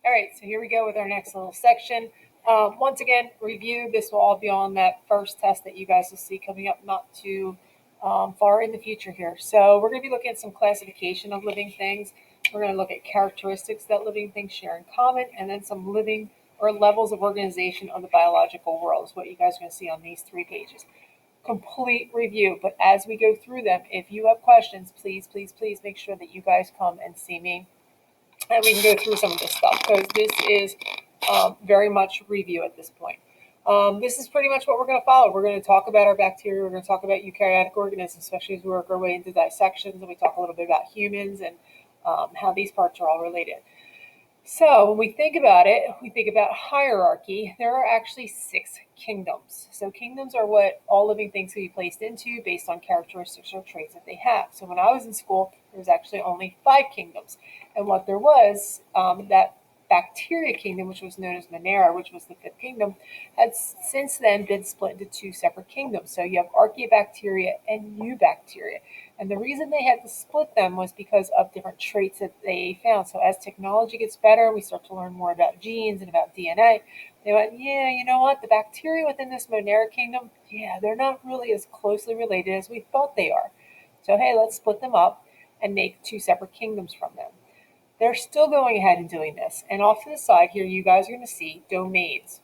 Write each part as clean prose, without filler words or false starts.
All right, so here we go with our next little section. Once again, review. This will all be on that first test that you guys will see coming up not too far in the future here. So we're going to be looking at some classification of living things. We're going to look at characteristics that living things share in common, and then some living or levels of organization of the biological world is what you guys are going to see on these 3 pages. Complete review, but as we go through them, if you have questions, please make sure that you guys come and see me and we can go through some of this stuff because this is very much review at this point. This is pretty much what we're going to follow. We're going to talk about our bacteria. We're going to talk about eukaryotic organisms, especially as we work our way into dissections, and we talk a little bit about humans and how these parts are all related. So when we think about it, we think about hierarchy. There are actually 6 kingdoms. So kingdoms are what all living things can be placed into based on characteristics or traits that they have. So when I was in school, there was actually only 5 kingdoms. And what there was, that bacteria kingdom, which was known as Monera, which was the 5th kingdom, had since then been split into 2 separate kingdoms. So you have Archaeobacteria and Eubacteria. And the reason they had to split them was because of different traits that they found. So as technology gets better, we start to learn more about genes and about DNA. They went, yeah, you know what? The bacteria within this Monera kingdom, yeah, they're not really as closely related as we thought they are. So hey, let's split them up and make 2 separate kingdoms from them. They're still going ahead and doing this. And off to the side here, you guys are going to see domains.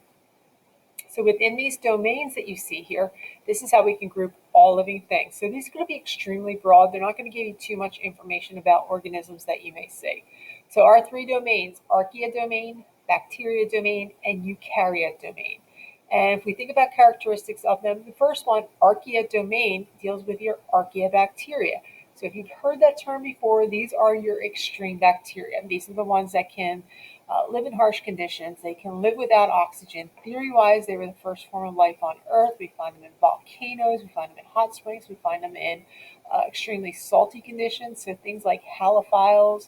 So within these domains that you see here, this is how we can group all living things. So these are going to be extremely broad. They're not going to give you too much information about organisms that you may see. So our 3 domains, archaea domain, bacteria domain, and eukaryote domain. And if we think about characteristics of them, the first one, archaea domain, deals with your archaeobacteria. So if you've heard that term before, these are your extreme bacteria. These are the ones that can live in harsh conditions. They can live without oxygen. Theory-wise, they were the first form of life on Earth. We find them in volcanoes. We find them in hot springs. We find them in extremely salty conditions. So things like halophiles,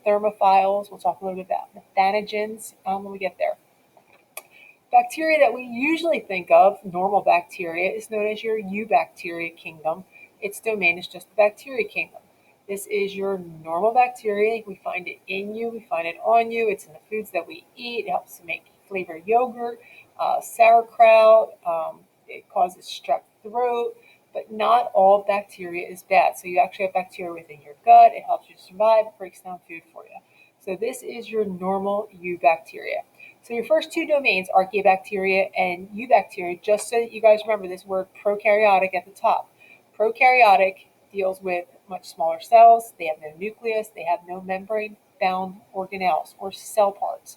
thermophiles. We'll talk a little bit about methanogens when we get there. Bacteria that we usually think of, normal bacteria, is known as your eubacteria kingdom. Its domain is just the bacteria kingdom. This is your normal bacteria. We find it in you. We find it on you. It's in the foods that we eat. It helps to make flavored yogurt, sauerkraut. It causes strep throat. But not all bacteria is bad. So you actually have bacteria within your gut. It helps you survive. It breaks down food for you. So this is your normal eubacteria. So your first 2 domains, Archaeobacteria and Eubacteria, just so that you guys remember this word prokaryotic at the top. Prokaryotic deals with much smaller cells. They have no nucleus. They have no membrane-bound organelles or cell parts.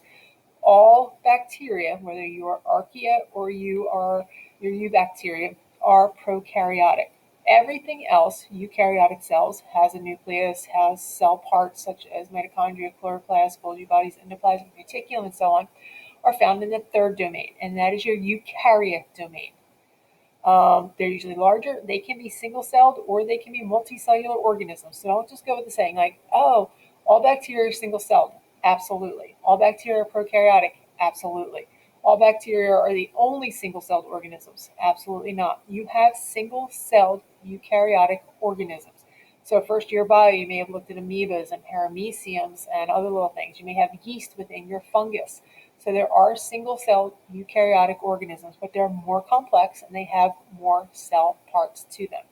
All bacteria, whether you are archaea or you are your eubacteria, are prokaryotic. Everything else, eukaryotic cells, has a nucleus, has cell parts such as mitochondria, chloroplast, Golgi bodies, endoplasmic reticulum, and so on, are found in the 3rd domain, and that is your eukaryote domain. They're usually larger. They can be single-celled or they can be multicellular organisms. So don't just go with the saying like, oh, all bacteria are single-celled. Absolutely. All bacteria are prokaryotic. Absolutely. All bacteria are the only single-celled organisms. Absolutely not. You have single-celled eukaryotic organisms. So first year bio, you may have looked at amoebas and parameciums and other little things. You may have yeast within your fungus. So there are single-celled eukaryotic organisms, but they're more complex and they have more cell parts to them.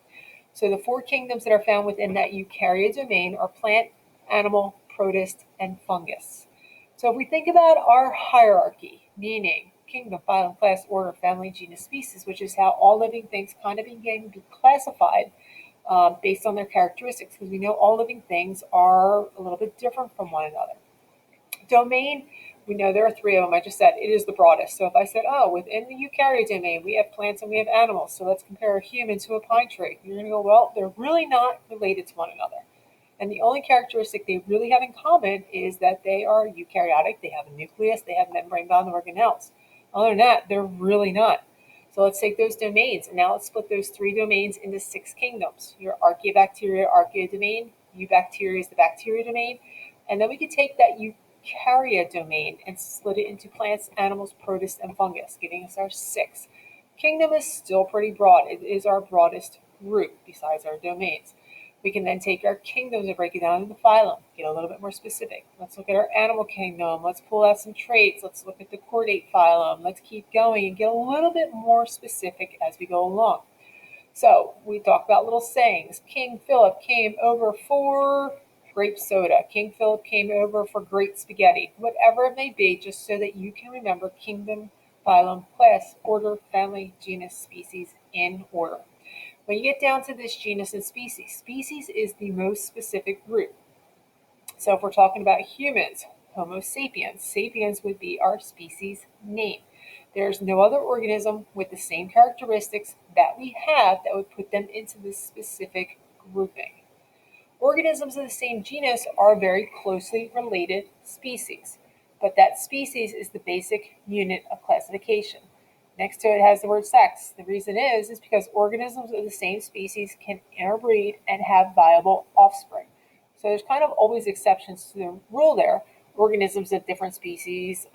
So the 4 kingdoms that are found within that eukaryote domain are plant, animal, protist, and fungus. So if we think about our hierarchy, meaning kingdom, phylum, class, order, family, genus, species, which is how all living things kind of begin to be classified based on their characteristics, because we know all living things are a little bit different from one another. Domain, we know there are 3 of them. I just said it is the broadest. So if I said, oh, within the eukaryote domain, we have plants and we have animals. So let's compare a human to a pine tree. You're going to go, well, they're really not related to one another. And the only characteristic they really have in common is that they are eukaryotic. They have a nucleus. They have membrane-bound organelles. Other than that, they're really not. So let's take those domains, and now let's split those 3 domains into 6 kingdoms. Your Archaeobacteria, archaea domain. Eubacteria is the bacteria domain. And then we could take that eukaryote domain and split it into plants, animals, protists, and fungus, giving us our 6. Kingdom is still pretty broad. It is our broadest group besides our domains. We can then take our kingdoms and break it down into the phylum, get a little bit more specific. Let's look at our animal kingdom. Let's pull out some traits. Let's look at the chordate phylum. Let's keep going and get a little bit more specific as we go along. So we talk about little sayings. King Philip came over for grape soda. King Philip came over for great spaghetti. Whatever it may be, just so that you can remember kingdom, phylum, class, order, family, genus, species in order. When you get down to this genus and species, species is the most specific group. So if we're talking about humans, Homo sapiens, sapiens would be our species name. There's no other organism with the same characteristics that we have that would put them into this specific grouping. Organisms of the same genus are very closely related species, but that species is the basic unit of classification. Next to it has the word sex. The reason is because organisms of the same species can interbreed and have viable offspring. So there's kind of always exceptions to the rule there. Organisms of different species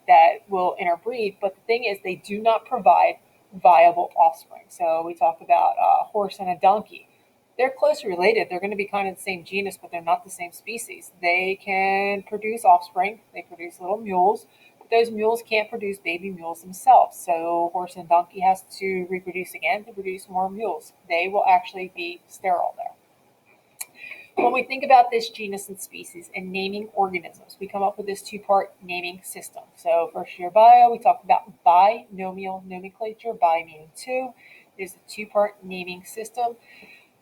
that will interbreed, but the thing is they do not provide viable offspring. So we talk about a horse and a donkey. They're closely related. They're going to be kind of the same genus, but they're not the same species. They can produce offspring. They produce little mules, but those mules can't produce baby mules themselves. So horse and donkey has to reproduce again to produce more mules. They will actually be sterile there. When we think about this genus and species and naming organisms, we come up with this two-part naming system. So first year bio, we talk about binomial nomenclature, bi meaning two. It is a two-part naming system.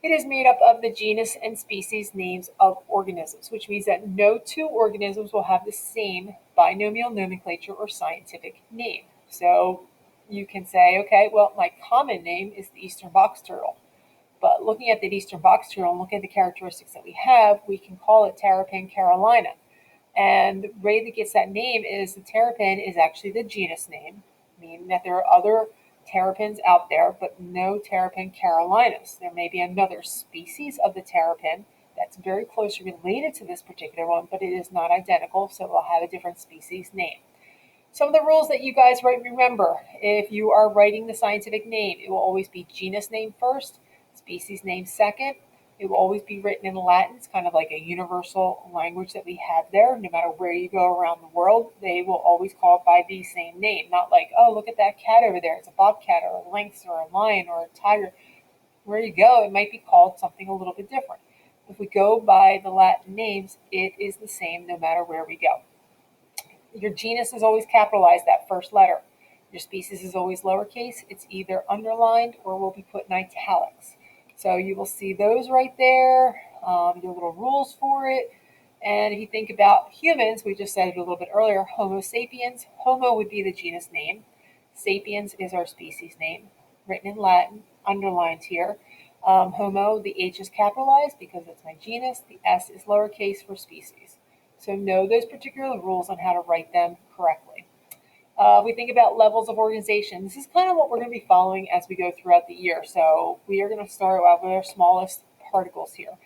It is made up of the genus and species names of organisms, which means that no two organisms will have the same binomial nomenclature or scientific name. So you can say, okay, well, my common name is the eastern box turtle. But looking at the eastern box turtle and looking at the characteristics that we have, we can call it Terrapin carolina. And the way that gets that name is the terrapin is actually the genus name, meaning that there are other terrapins out there, but no Terrapin carolinus. There may be another species of the terrapin that's very closely related to this particular one, but it is not identical, so it will have a different species name. Some of the rules that you guys might remember: if you are writing the scientific name, it will always be genus name first, species name second. It will always be written in Latin. It's kind of like a universal language that we have there. No matter where you go around the world, they will always call it by the same name. Not like, oh, look at that cat over there. It's a bobcat or a lynx or a lion or a tiger. Where you go, it might be called something a little bit different. If we go by the Latin names, it is the same no matter where we go. Your genus is always capitalized, that first letter. Your species is always lowercase. It's either underlined or will be put in italics. So you will see those right there, your little rules for it. And if you think about humans, we just said it a little bit earlier, Homo sapiens. Homo would be the genus name. Sapiens is our species name, written in Latin, underlined here. Homo, the H is capitalized because it's my genus. The S is lowercase for species. So know those particular rules on how to write them correctly. We think about levels of organization. This is kind of what we're going to be following as we go throughout the year. So we are going to start out with our smallest particles here.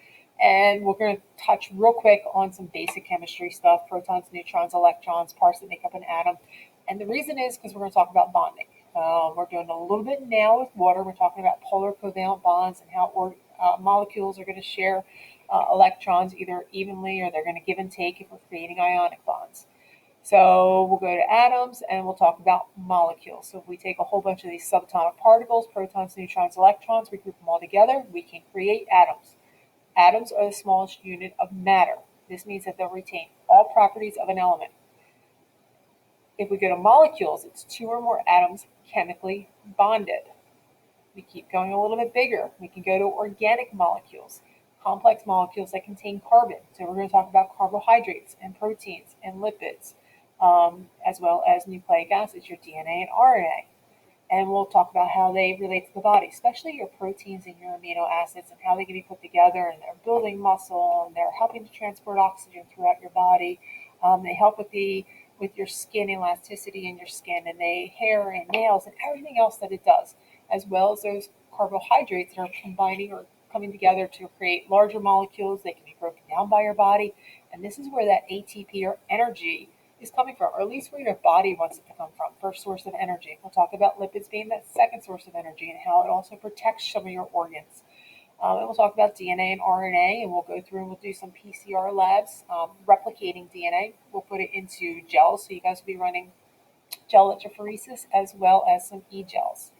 And we're going to touch real quick on some basic chemistry stuff: protons, neutrons, electrons, parts that make up an atom. And the reason is because we're going to talk about bonding. We're doing a little bit now with water. We're talking about polar covalent bonds and how molecules are going to share electrons either evenly or they're going to give and take if we're creating ionic bonds. So we'll go to atoms and we'll talk about molecules. So if we take a whole bunch of these subatomic particles, protons, neutrons, electrons, we group them all together, we can create atoms. Atoms are the smallest unit of matter. This means that they'll retain all properties of an element. If we go to molecules, it's two or more atoms chemically bonded. We keep going a little bit bigger. We can go to organic molecules, complex molecules that contain carbon. So we're going to talk about carbohydrates and proteins and lipids, as well as nucleic acids, your DNA and RNA. And we'll talk about how they relate to the body, especially your proteins and your amino acids and how they can be put together, and they're building muscle and they're helping to transport oxygen throughout your body. They help with your skin elasticity in your skin, and hair and nails and everything else that it does, as well as those carbohydrates that are combining or coming together to create larger molecules. They can be broken down by your body, and this is where that ATP or energy is coming from, or at least where your body wants it to come from. First source of energy. We'll talk about lipids being that second source of energy and how it also protects some of your organs. And we'll talk about DNA and RNA, and we'll go through and we'll do some PCR labs, replicating DNA. We'll put it into gels, so you guys will be running gel electrophoresis as well as some e-gels.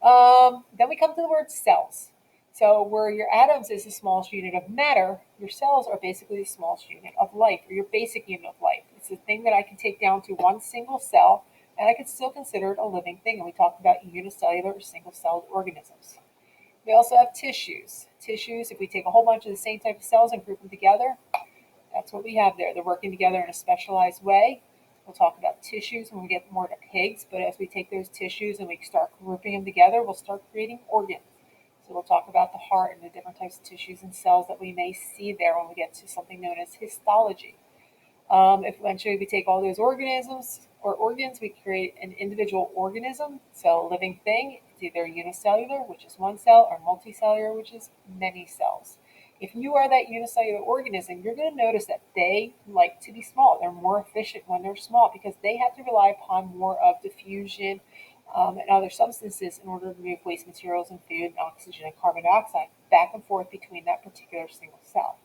Then we come to the word cells. So where your atoms is the smallest unit of matter, your cells are basically the smallest unit of life, or your basic unit of life. It's the thing that I can take down to one single cell, and I can still consider it a living thing. And we talked about unicellular or single-celled organisms. We also have tissues. Tissues, if we take a whole bunch of the same type of cells and group them together, that's what we have there. They're working together in a specialized way. We'll talk about tissues when we get more to pigs, but as we take those tissues and we start grouping them together, we'll start creating organs. So we'll talk about the heart and the different types of tissues and cells that we may see there when we get to something known as histology. If eventually we take all those organisms or organs, we create an individual organism, so a living thing. It's either unicellular, which is one cell, or multicellular, which is many cells. If you are that unicellular organism, you're going to notice that they like to be small. They're more efficient when they're small because they have to rely upon more of diffusion and other substances in order to move waste materials and food and oxygen and carbon dioxide back and forth between that particular single cell.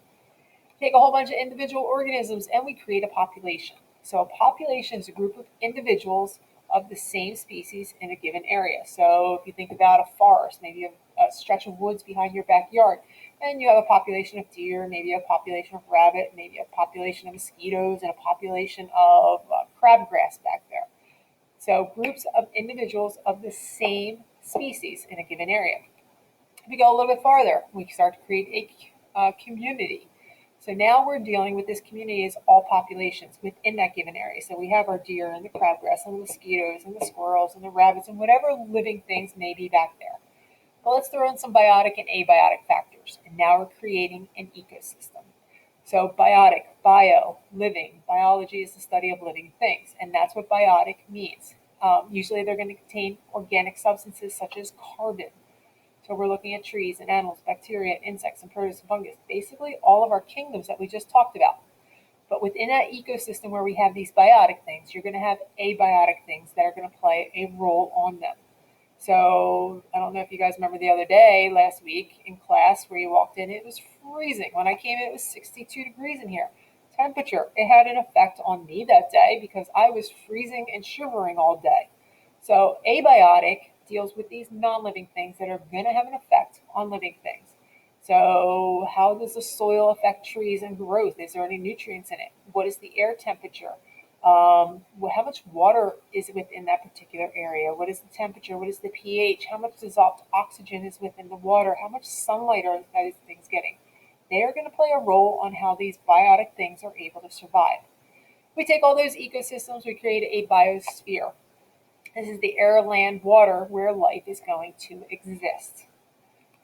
Take a whole bunch of individual organisms and we create a population. So a population is a group of individuals of the same species in a given area. So if you think about a forest, maybe you have a stretch of woods behind your backyard, and you have a population of deer, maybe a population of rabbit, maybe a population of mosquitoes, and a population of crabgrass back there. So groups of individuals of the same species in a given area. If we go a little bit farther, we start to create a community. So now we're dealing with this community as all populations within that given area. So we have our deer and the crabgrass and the mosquitoes and the squirrels and the rabbits and whatever living things may be back there. But let's throw in some biotic and abiotic factors. And now we're creating an ecosystem. So biotic, bio, living. Biology is the study of living things. And that's what biotic means. Usually they're going to contain organic substances such as carbon. So we're looking at trees and animals, bacteria, insects, and protists and fungus. Basically all of our kingdoms that we just talked about. But within that ecosystem where we have these biotic things, you're going to have abiotic things that are going to play a role on them. So I don't know if you guys remember the other day, last week in class where you walked in, it was freezing. When I came in, it was 62 degrees in here. Temperature, it had an effect on me that day because I was freezing and shivering all day. So abiotic deals with these non-living things that are going to have an effect on living things. So how does the soil affect trees and growth? Is there any nutrients in it? What is the air temperature? How much water is within that particular area? What is the temperature? What is the pH? How much dissolved oxygen is within the water? How much sunlight are these things getting? They are going to play a role on how these biotic things are able to survive. We take all those ecosystems, we create a biosphere. This is the air, land, water where life is going to exist.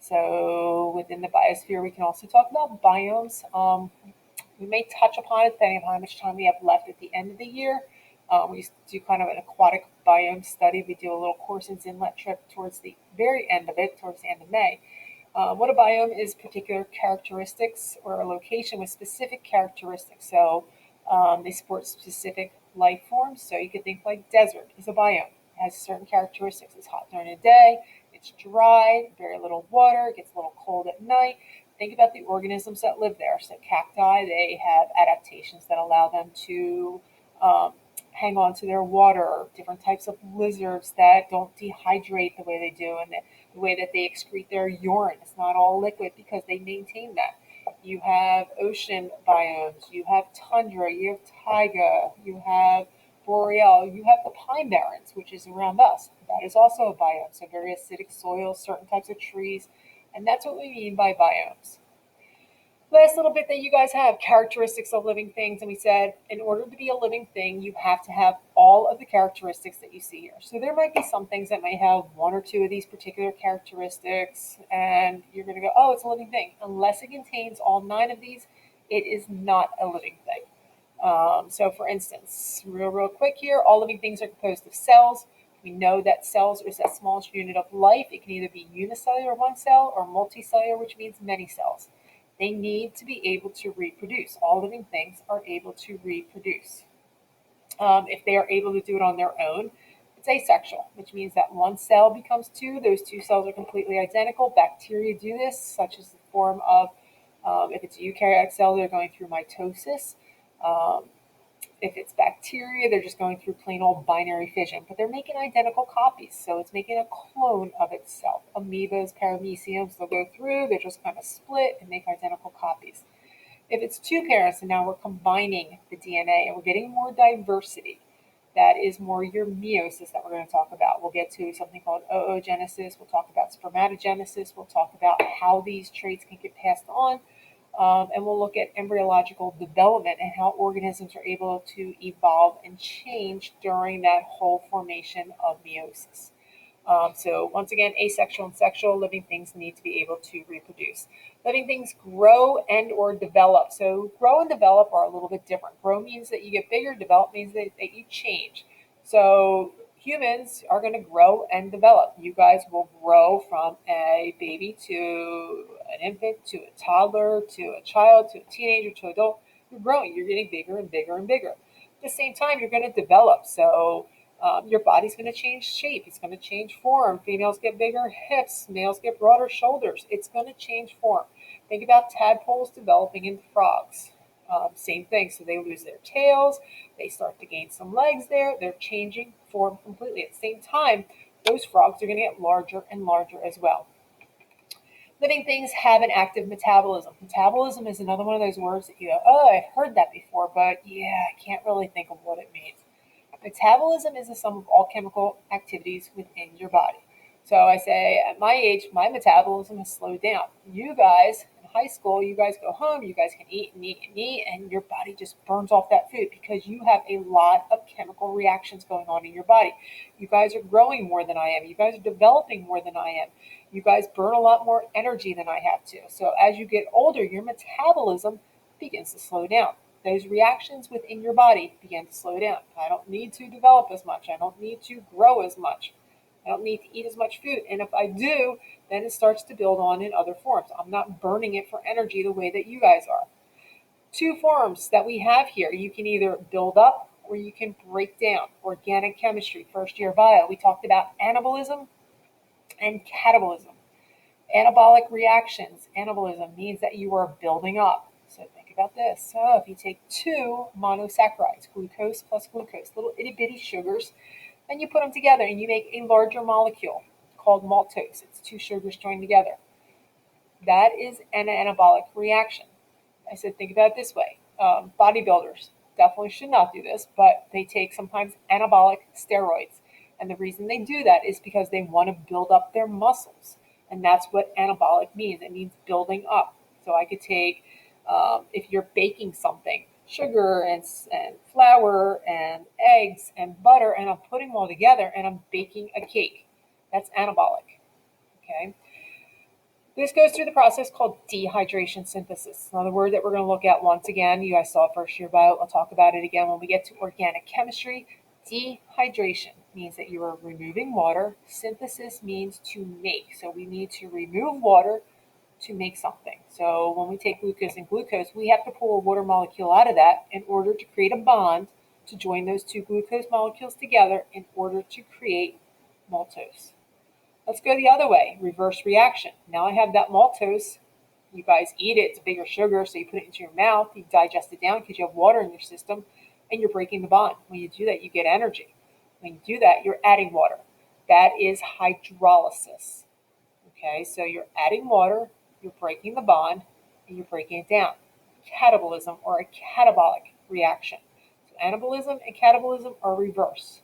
So within the biosphere, we can also talk about biomes. We may touch upon it depending on how much time we have left at the end of the year. We used to do kind of an aquatic biome study. We do a little Corson's Inlet trip towards the very end of it, towards the end of May. What a biome is particular characteristics or a location with specific characteristics. So they support specific life forms. So you could think like desert is a biome. It has certain characteristics. It's hot during the day. It's dry, very little water. It gets a little cold at night. Think about the organisms that live there. So cacti, they have adaptations that allow them to hang on to their water. Different types of lizards that don't dehydrate the way they do, and the way that they excrete their urine. It's not all liquid because they maintain that. You have ocean biomes. You have tundra. You have taiga. You have boreal. You have the pine barrens, which is around us. That is also a biome. So very acidic soils, certain types of trees, and that's what we mean by biomes. Last little bit that you guys have, characteristics of living things. And we said, in order to be a living thing, you have to have all of the characteristics that you see here. So there might be some things that may have one or two of these particular characteristics, and you're going to go, oh, it's a living thing. Unless it contains all 9 of these, it is not a living thing. So for instance, real quick here, all living things are composed of cells. We know that cells is that smallest unit of life. It can either be unicellular, one cell, or multicellular, which means many cells. They need to be able to reproduce. All living things are able to reproduce. If they are able to do it on their own, It's asexual, which means that one cell becomes two. Those two cells are completely identical. Bacteria do this, such as the form of, if it's a eukaryotic cell, they're going through mitosis. Um, if it's bacteria, they're just going through plain old binary fission, but they're making identical copies. So it's making a clone of itself. Amoebas, parameciums, they'll go through, they just kind of split and make identical copies. If it's two parents, and now we're combining the DNA and we're getting more diversity, that is more your meiosis that we're going to talk about. We'll get to something called oogenesis. We'll talk about spermatogenesis. We'll talk about how these traits can get passed on. And we'll look at embryological development and how organisms are able to evolve and change during that whole formation of meiosis. So once again, asexual and sexual living things need to be able to reproduce. Living things grow and or develop. So grow and develop are a little bit different. Grow means that you get bigger. Develop means that you change. So humans are going to grow and develop. You guys will grow from a baby to an infant to a toddler to a child to a teenager to an adult. You're growing. You're getting bigger and bigger and bigger. At the same time, you're going to develop. So your body's going to change shape. It's going to change form. Females get bigger hips. Males get broader shoulders. It's going to change form. Think about tadpoles developing into frogs. Same thing. So they lose their tails. They start to gain some legs there. They're changing form completely. At the same time, those frogs are going to get larger and larger as well. Living things have an active metabolism. Metabolism is another one of those words that you go, oh, I've heard that before, but yeah, I can't really think of what it means. Metabolism is the sum of all chemical activities within your body. So I say, at my age, my metabolism has slowed down. You guys, in high school, you guys go home, you guys can eat and eat and eat, and your body just burns off that food because you have a lot of chemical reactions going on in your body. You guys are growing more than I am. You guys are developing more than I am. You guys burn a lot more energy than I have to. So as you get older, your metabolism begins to slow down. Those reactions within your body begin to slow down. I don't need to develop as much. I don't need to grow as much. I don't need to eat as much food. And if I do, then it starts to build on in other forms. I'm not burning it for energy the way that you guys are. Two forms that we have here. You can either build up or you can break down. Organic chemistry, first year bio. We talked about anabolism and catabolism. Anabolic reactions. Anabolism means that you are building up. So think about this. So if you take two monosaccharides, glucose plus glucose, little itty bitty sugars, and you put them together and you make a larger molecule called maltose. It's two sugars joined together. That is an anabolic reaction. I said, think about it this way. Bodybuilders definitely should not do this, but they take sometimes anabolic steroids. And the reason they do that is because they want to build up their muscles. And that's what anabolic means. It means building up. So I could take, if you're baking something, sugar and flour and eggs and butter, and I'm putting them all together and I'm baking a cake. That's anabolic. Okay. This goes through the process called dehydration synthesis. Another word that we're going to look at once again. You guys saw first year bio. I'll talk about it again when we get to organic chemistry. Dehydration means that you are removing water. Synthesis means to make. So we need to remove water to make something. So when we take glucose and glucose, we have to pull a water molecule out of that in order to create a bond to join those two glucose molecules together in order to create maltose. Let's go the other way, reverse reaction. Now I have that maltose. You guys eat it, it's a bigger sugar, so you put it into your mouth, you digest it down because you have water in your system, and you're breaking the bond. When you do that, you get energy. When you do that, you're adding water. That is hydrolysis. Okay, so you're adding water, you're breaking the bond, and you're breaking it down. Catabolism or a catabolic reaction. So anabolism and catabolism are reverse.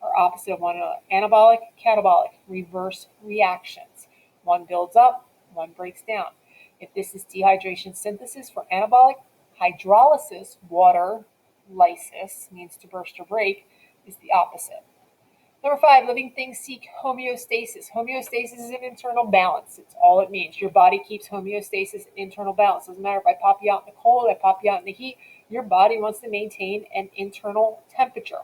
Are opposite of one another. Anabolic, catabolic, reverse reactions. One builds up, one breaks down. If this is dehydration synthesis for anabolic, hydrolysis, water, lysis, means to burst or break, is the opposite. Number 5, living things seek homeostasis. Homeostasis is an internal balance. It's all it means. Your body keeps homeostasis and internal balance. Doesn't matter if I pop you out in the cold, I pop you out in the heat, your body wants to maintain an internal temperature.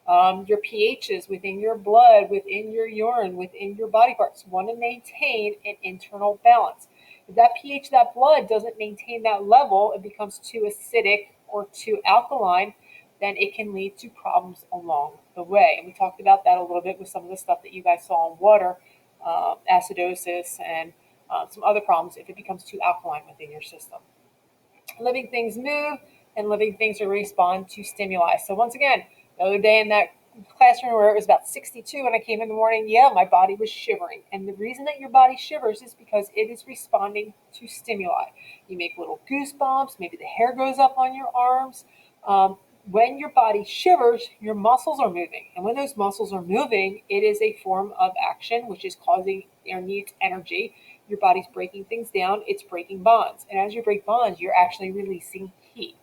Your pHs within your blood, within your urine, within your body parts want to maintain an internal balance. If that pH, that blood doesn't maintain that level, it becomes too acidic or too alkaline, then it can lead to problems along the way. And we talked about that a little bit with some of the stuff that you guys saw in water, acidosis, and some other problems if it becomes too alkaline within your system. Living things move, and living things respond to stimuli. So once again, the other day in that classroom where it was about 62 when I came in the morning, yeah, my body was shivering. And the reason that your body shivers is because it is responding to stimuli. You make little goosebumps, maybe the hair goes up on your arms. When your body shivers, your muscles are moving. And when those muscles are moving, it is a form of action, which is causing or needs energy. Your body's breaking things down, it's breaking bonds. And as you break bonds, you're actually releasing heat.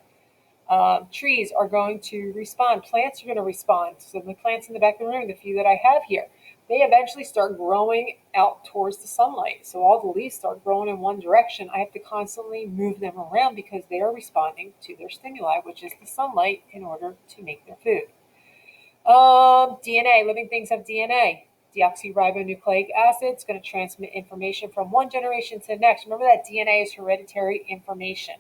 Trees are going to respond. Plants are going to respond. So the plants in the back of the room, the few that I have here, they eventually start growing out towards the sunlight. So all the leaves start growing in one direction. I have to constantly move them around because they are responding to their stimuli, which is the sunlight, in order to make their food. DNA. Living things have DNA. Deoxyribonucleic acid is going to transmit information from one generation to the next. Remember that DNA is hereditary information.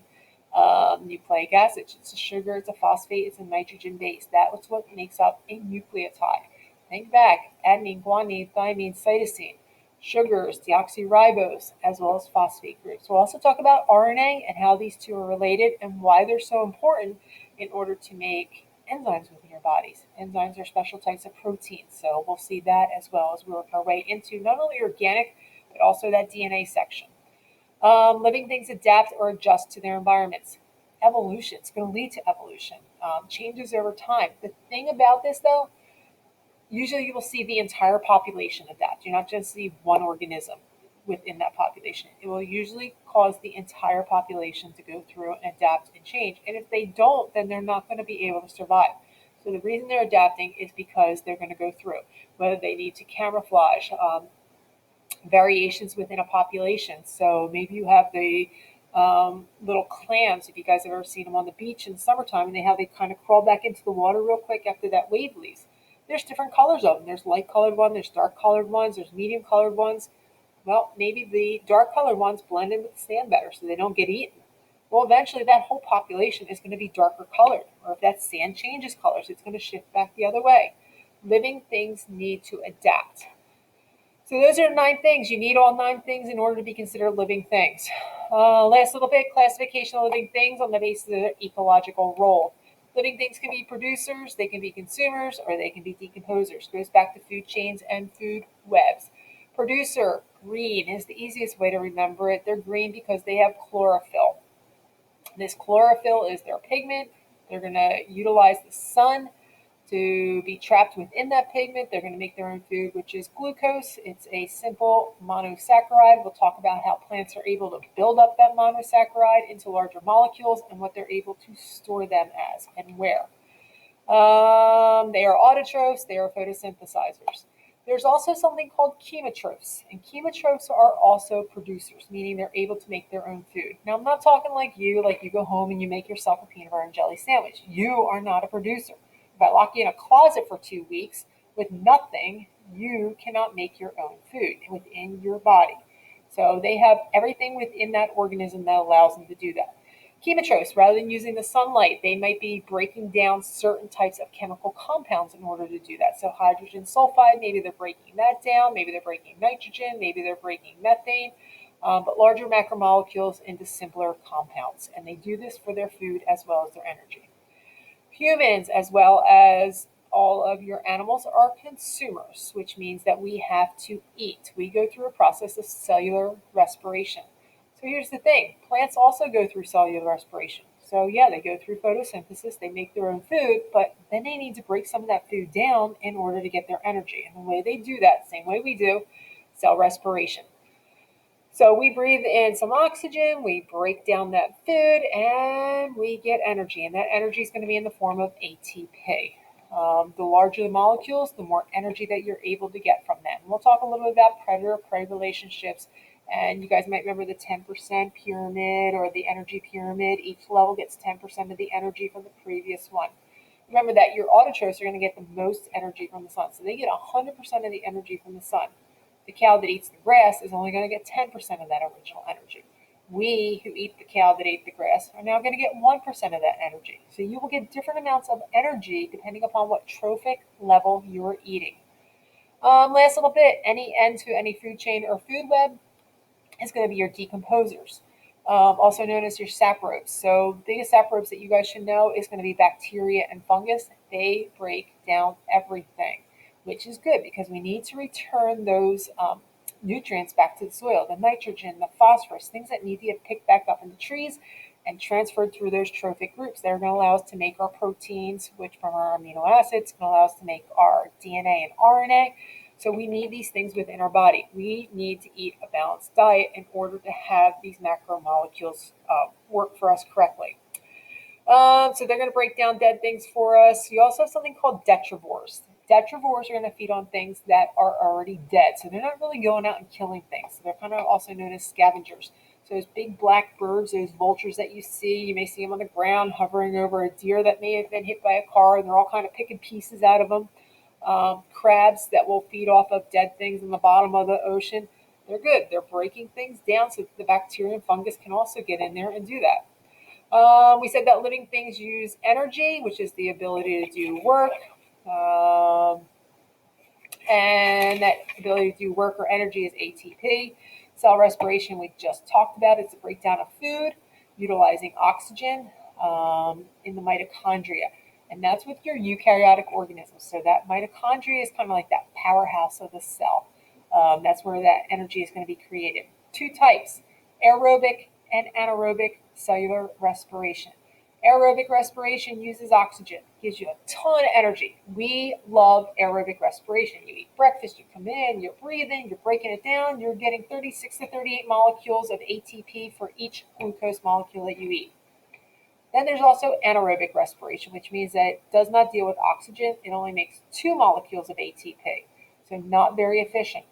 Nucleic acids, it's a sugar, it's a phosphate, it's a nitrogen base. That's what makes up a nucleotide. Think back, adenine, guanine, thymine, cytosine, sugars, deoxyribose, as well as phosphate groups. We'll also talk about RNA and how these two are related and why they're so important in order to make enzymes within your bodies. Enzymes are special types of proteins, so we'll see that as well as we work our way into not only organic, but also that DNA section. Living things adapt or adjust to their environments. Evolution, it's going to lead to evolution. Changes over time. The thing about this, though, usually you will see the entire population adapt. You're not just see one organism within that population. It will usually cause the entire population to go through and adapt and change. And if they don't, then they're not going to be able to survive. So the reason they're adapting is because they're going to go through, whether they need to camouflage, variations within a population. So maybe you have the little clams, if you guys have ever seen them on the beach in summertime, and they kind of crawl back into the water real quick after that wave leaves. There's different colors of them. There's light colored ones, there's dark colored ones, there's medium colored ones. Well, maybe the dark colored ones blend in with the sand better so they don't get eaten. Well, eventually that whole population is going to be darker colored. Or if that sand changes colors, it's going to shift back the other way. Living things need to adapt. So those are 9 things. You need all 9 things in order to be considered living things. Last little bit, classification of living things on the basis of their ecological role. Living things can be producers, they can be consumers, or they can be decomposers. Goes back to food chains and food webs. Producer, green, is the easiest way to remember it. They're green because they have chlorophyll. This chlorophyll is their pigment. They're going to utilize the sun to be trapped within that pigment. They're going to make their own food, which is glucose. It's a simple monosaccharide. We'll talk about how plants are able to build up that monosaccharide into larger molecules and what they're able to store them as and where. They are autotrophs. They are photosynthesizers. There's also something called chemotrophs, and chemotrophs are also producers, meaning they're able to make their own food. Now, I'm not talking like you go home and you make yourself a peanut butter and jelly sandwich. You are not a producer. If I lock you in a closet for 2 weeks with nothing, you cannot make your own food within your body. So they have everything within that organism that allows them to do that. Chemotrophs, rather than using the sunlight, they might be breaking down certain types of chemical compounds in order to do that. So hydrogen sulfide, maybe they're breaking that down, maybe they're breaking nitrogen, maybe they're breaking methane, but larger macromolecules into simpler compounds. And they do this for their food as well as their energy. Humans, as well as all of your animals, are consumers, which means that we have to eat. We go through a process of cellular respiration. So here's the thing. Plants also go through cellular respiration. So yeah, they go through photosynthesis, they make their own food, but then they need to break some of that food down in order to get their energy. And the way they do that, same way we do, cell respiration. So we breathe in some oxygen, we break down that food, and we get energy. And that energy is going to be in the form of ATP. The larger the molecules, the more energy that you're able to get from them. We'll talk a little bit about predator-prey relationships. And you guys might remember the 10% pyramid or the energy pyramid. Each level gets 10% of the energy from the previous one. Remember that your autotrophs are going to get the most energy from the sun. So they get 100% of the energy from the sun. The cow that eats the grass is only going to get 10% of that original energy. We who eat the cow that ate the grass are now going to get 1% of that energy. So you will get different amounts of energy depending upon what trophic level you're eating. Last little bit, any end to any food chain or food web is going to be your decomposers, also known as your saprobes. So the biggest saprobes that you guys should know is going to be bacteria and fungus. They break down everything, which is good because we need to return those nutrients back to the soil, the nitrogen, the phosphorus, things that need to get picked back up in the trees and transferred through those trophic groups. They're going to allow us to make our proteins, which from our amino acids can allow us to make our DNA and RNA. So we need these things within our body. We need to eat a balanced diet in order to have these macromolecules work for us correctly. So they're going to break down dead things for us. You also have something called detrivores. Detrivores are going to feed on things that are already dead. So they're not really going out and killing things. So they're kind of also known as scavengers. So those big black birds, those vultures that you see, you may see them on the ground hovering over a deer that may have been hit by a car, and they're all kind of picking pieces out of them. Crabs that will feed off of dead things in the bottom of the ocean. They're good. They're breaking things down so the bacteria and fungus can also get in there and do that. We said that living things use energy, which is the ability to do work. And that ability to do work or energy is ATP. Cell respiration, we just talked about. It's a breakdown of food, utilizing oxygen in the mitochondria. And that's with your eukaryotic organisms. So that mitochondria is kind of like that powerhouse of the cell. That's where that energy is going to be created. Two types, aerobic and anaerobic cellular respiration. Aerobic respiration uses oxygen, gives you a ton of energy. We love aerobic respiration. You eat breakfast, you come in, you're breathing, you're breaking it down, you're getting 36 to 38 molecules of ATP for each glucose molecule that you eat. Then there's also anaerobic respiration, which means that it does not deal with oxygen. It only makes 2 molecules of ATP, so not very efficient.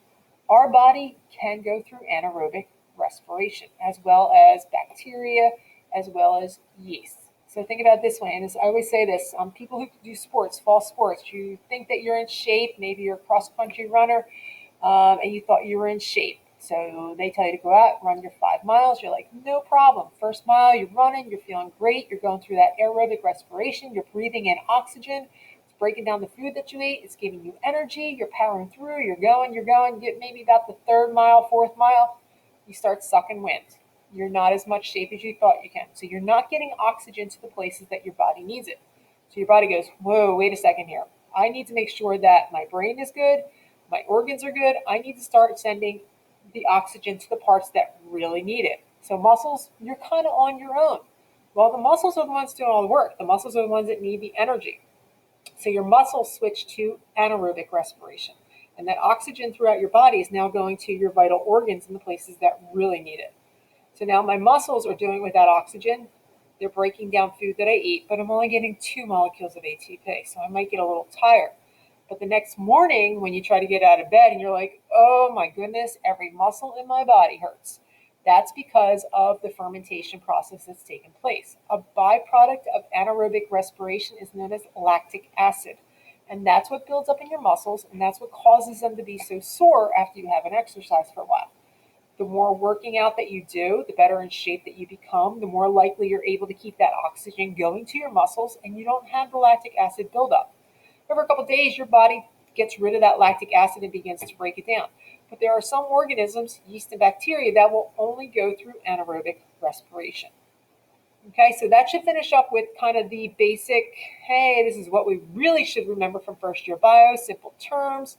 Our body can go through anaerobic respiration, as well as bacteria, as well as yeast. So think about it this way, and I always say this, people who do sports, fall sports, you think that you're in shape, maybe you're a cross-country runner, and you thought you were in shape. So they tell you to go out, run your 5 miles. You're like, no problem. First mile, you're running, you're feeling great. You're going through that aerobic respiration. You're breathing in oxygen. It's breaking down the food that you ate. It's giving you energy. You're powering through. You're going. You get maybe about the 3rd mile, 4th mile. You start sucking wind. You're not as much shape as you thought you can. So you're not getting oxygen to the places that your body needs it. So your body goes, whoa, wait a second here. I need to make sure that my brain is good. My organs are good. I need to start sending the oxygen to the parts that really need it. So muscles, you're kind of on your own. Well, the muscles are the ones doing all the work. The muscles are the ones that need the energy. So your muscles switch to anaerobic respiration. And that oxygen throughout your body is now going to your vital organs in the places that really need it. So now my muscles are doing without oxygen. They're breaking down food that I eat, but I'm only getting 2 molecules of ATP. So I might get a little tired. But the next morning, when you try to get out of bed and you're like, oh my goodness, every muscle in my body hurts. That's because of the fermentation process that's taken place. A byproduct of anaerobic respiration is known as lactic acid. And that's what builds up in your muscles, and that's what causes them to be so sore after you haven't exercised for a while. The more working out that you do, the better in shape that you become, the more likely you're able to keep that oxygen going to your muscles, and you don't have the lactic acid buildup. Over a couple of days, your body gets rid of that lactic acid and begins to break it down. But there are some organisms, yeast and bacteria, that will only go through anaerobic respiration. Okay, so that should finish up with kind of the basic, hey, this is what we really should remember from first year bio, simple terms.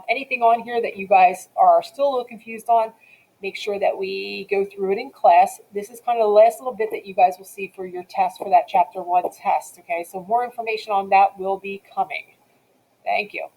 Anything on here that you guys are still a little confused on, make sure that we go through it in class. This is kind of the last little bit that you guys will see for your test for that chapter 1 test. Okay, so more information on that will be coming. Thank you.